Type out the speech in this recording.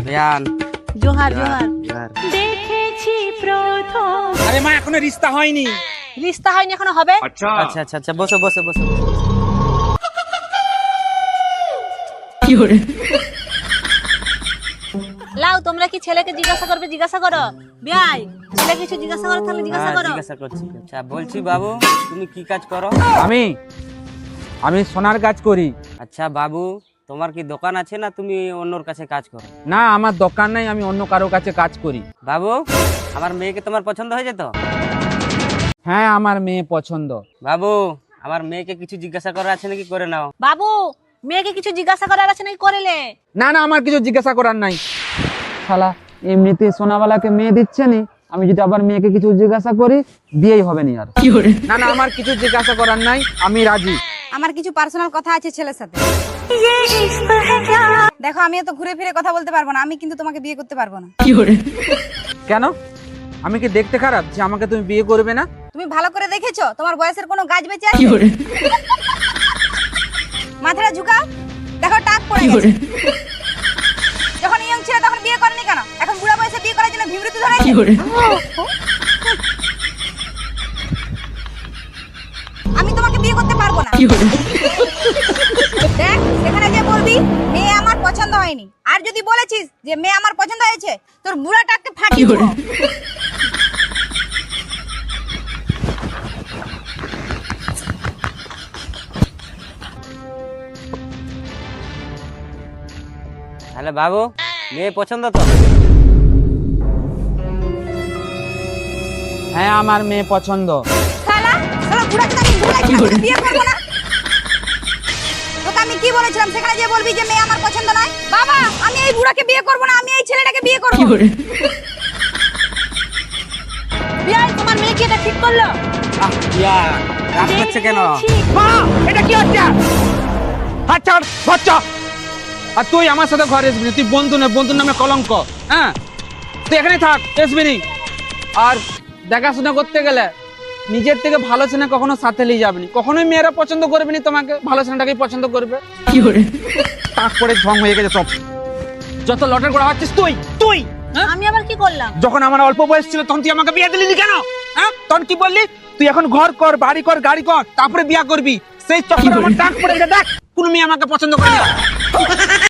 ধ্যান জোহার জোহার। দেখেছি প্রথম। আরে মা এখনো রিস্তা হয়নি। রিস্তা হয়নি এখনো হবে? আচ্ছা আচ্ছা আচ্ছা বসো বসো বসো। লাও তোমরা কি ছেলেকে জিজ্ঞাসা করবে? জিজ্ঞাসা করো। বিয়াই ছেলে কিছু জিজ্ঞাসা করো তাহলে জিজ্ঞাসা হ্যাঁ, করো। জিজ্ঞাসা করছি। আচ্ছা বলছি বাবু তুমি কি কাজ করো? আমি সোনার কাজ করি। আচ্ছা বাবু তোমার কি দোকান আছে না তুমি অন্যর কাছে কাজ করো? না আমার দোকান নাই, আমি অন্য কারো কাছে কাজ করি। বাবু আমার মেয়েকে তোমার পছন্দ হয়ে যেত? হ্যাঁ আমার মেয়ে পছন্দ। বাবু আমার মেয়েকে কিছু জিজ্ঞাসা করার আছে নাকি করে নাও। বাবু মেয়েকে কিছু জিজ্ঞাসা করার আছে নাকি করেলে? না না আমার কিছু জিজ্ঞাসা করার নাই। শালা এমনিতে সোনাওয়ালাকে মেয়ে দিচ্ছে নি, আমি যদি আবার মেয়েকে কিছু জিজ্ঞাসা করি বিয়েই হবে না আর। না না আমার কিছু জিজ্ঞাসা করার নাই, আমি রাজি। আমার কিছু পার্সোনাল কথা আছে ছেলের সাথে। দেখো আমি তো ঘুরে ফিরে কথা বলতে পারবো না, আমি কিন্তু তোমাকে বিয়ে করতে পারবো না। কেন? আমি কি দেখতে খারাপ যে আমাকে তুমি বিয়ে করবে না? তুমি ভালো করে দেখেছো তোমার বয়সের কোনো গাছ বেঁচে আছে? মাথাটা ঝুঁকাও, দেখো টাক পড়ে গেছে। যখন ইয়ং ছিল তখন বিয়ে করনি কেন? এখন বুড়া বয়সে বিয়ে করার জন্য বিবৃতি ধরেছে। আমি তোমাকে বিয়ে করতে পারবো না। দেখ সেখানে যে বলবি মেয়ে আমার পছন্দ হয়নি, আর যদি বলেছিস যে মেয়ে আমার পছন্দ হয়েছে তোর বুড়া টাককে ফাটিয়ে দেবো। তাহলে বাবু মেয়ে পছন্দ তো? হ্যাঁ আমার মেয়ে পছন্দ। শালা শালা বুড়াকে আমি বুড়াকে বিয়ে করবো না। তোকে আমি কি বলেছিলাম সেখানে যে বলবি যে মেয়ে আমার পছন্দ নয়? বাবা আমি এই বুড়াকে বিয়ে করবো না, আমি এই ছেলেটাকে বিয়ে করবো। বিয়াই তোমার মেয়ে কি এটা ঠিক করলো? ইয়া রাগ করছে কেন? মা এটা কি হচ্ছে? আচ্ছা বাচ্চা আর তুই আমার সাথে ঘরে আসবি না, তুই বন্ধু না, বন্ধুর নামে কলঙ্ক। হ্যাঁ তুই এখানে থাক, আসবি নি। আর দেখাশোনা করতে গেলে নিজের থেকে ভালো ছেলে কখনো সাথে নিয়ে যাবি না। কখনোই মেয়েরা পছন্দ করবে না তোমাকে, ভালো ছেলেটাকেই পছন্দ করবে। টাক করে ঝং হয়ে গেছে সব। যত লটার করা হচ্ছিস তুই তুই হ্যাঁ? আমি আবার কি করলাম? যখন আমার অল্প বয়স ছিল তখন তুই আমাকে বিয়ে দিলি নি কেন? হ্যাঁ তখন কি বললি? তুই এখন ঘর কর, বাড়ি কর, গাড়ি কর, তারপরে বিয়ে করবি। সেই চক্করে আমার টাক পড়ে গেছে। দেখ কোন মেয়ে আমাকে পছন্দ করে না।